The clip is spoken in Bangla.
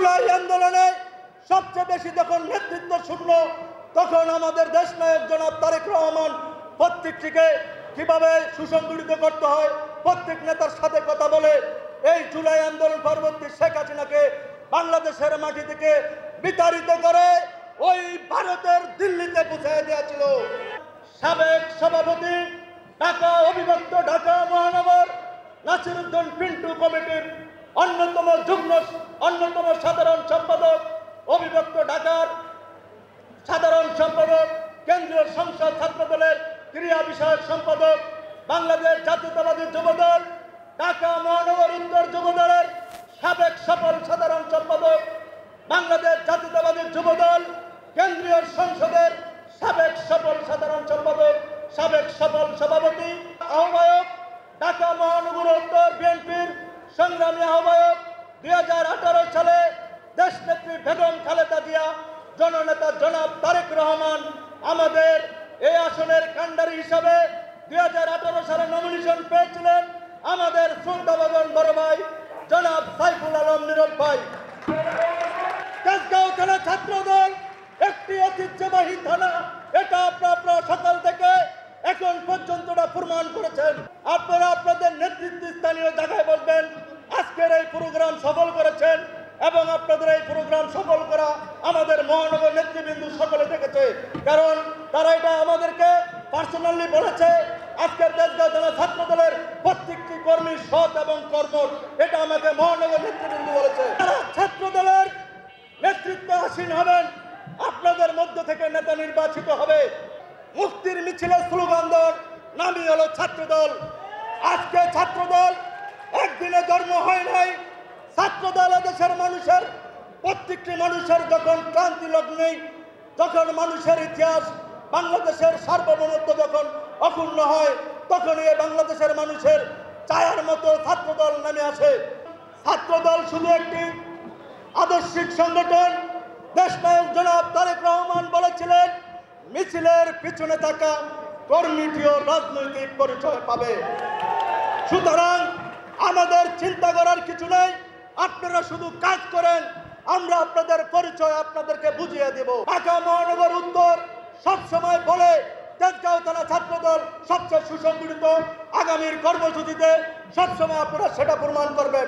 জুলাই আন্দোলনে সবচেয়ে বেশি যখন নেতৃত্ব শূন্য, তখন আমাদের দেশনায়ক জনাব তারেক রহমান প্রত্যেকটিকে কিভাবে সুসংগঠিত করতে হয় প্রত্যেক নেতার সাথে কথা বলে এই জুলাই আন্দোলন পরবর্তী শেখ হাসিনাকে বাংলাদেশের মাটি থেকে বিতাড়িত করে ওই ভারতের দিল্লিতে পৌঁছে দিয়েছিল। সাবেক সভাপতি ঢাকা অবিভক্ত ঢাকা মহানগর নাসিরউদ্দিন পিন্টু কমিটির অন্যতম সাধারণ সম্পাদক, অবিভক্ত ঢাকার সাধারণ সম্পাদক, কেন্দ্রীয় সংসদ ছাত্রদলের ক্রীড়া বিষয়ক সম্পাদক, বাংলাদেশ জাতীয়তাবাদী যুবদল ঢাকা মহানগর উত্তর যুবদলের সাবেক সফল সাধারণ সম্পাদক, বাংলাদেশ জাতীয়তাবাদী যুবদল কেন্দ্রীয় সংসদের সাবেক সফল সাধারণ সম্পাদক, সাবেক সফল সভাপতি, আহ্বায়ক, ঢাকা মহানগর উত্তর বিএনপির সংগ্রামী আহ্বায়ক, 2018 সালে দেশনেত্রী বেগম খালেদা জিয়া, জননেতা জনাব তারেক রহমান আমাদের এই আসনের কান্ডারি হিসাবে 2018 সালে নমিনেশন পেয়েছিলেন আমাদের শ্রদ্ধাভাজন বড় ভাই জনাব সাইফুল আলম নীরব ভাই। তেজগাঁও থানা ছাত্রদল একটি ঐতিহ্যবাহী থানা, এটা আপনারা সকাল থেকে এখন পর্যন্ত প্রমাণ করেছেন। আপনারা আপনাদের নেতৃত্ব স্থানীয় জায়গায় বসবেন। আজকের এই প্রোগ্রাম সফল করেছেন এবং আপনাদের এই প্রোগ্রাম সফল করা আমাদের মহানগর নেতৃবৃন্দ সকলে দেখেছে, কারণ তারা এটা আমাদেরকে পার্সোনালি বলেছে। আজকের তেজগাঁও জেলা ছাত্র দলের প্রত্যেকটি কর্মী সৎ এবং কর্মঠ, এটা আমাকে মহানগর নেতৃবৃন্দ বলেছে। তারা ছাত্র দলের নেতৃত্বে আসীন হবেন, আপনাদের মধ্য থেকে নেতা নির্বাচিত হবে। মুক্তির মিছিলের স্লোগান দেওয়ার নামই হলো ছাত্রদল। আজকে ছাত্রদল একদিনে জন্ম হয় নাই। ছাত্রদল দেশের মানুষের প্রত্যেকটি মানুষের যখন ক্রান্তি লগ্নে, যখন মানুষের ইতিহাস, বাংলাদেশের সার্বভৌমত্ব যখন অক্ষুণ্ণ হয়, তখনই বাংলাদেশের মানুষের চায়ার মতো ছাত্রদল নামে আসে। ছাত্রদল শুধু একটি আদর্শিক সংগঠন। দেশনায়ক জনাব তারেক রহমান বলেছিলেন, মিছিলের পিছনে থাকা কর্মীটিও রাজনৈতিক পরিচয় পাবে। সুতরাং আমাদের চিন্তা করার কিছু নেই, আপনারা শুধু কাজ করেন, আমরা আপনাদের পরিচয় আপনাদেরকে বুঝিয়ে দেব। ঢাকা মহানগর উত্তর সবসময় বলে তেজগাঁও থানা ছাত্রদল সবচেয়ে সুসংগঠিত। আগামীর কর্মসূচিতে সবসময় আপনারা সেটা প্রমাণ করবেন।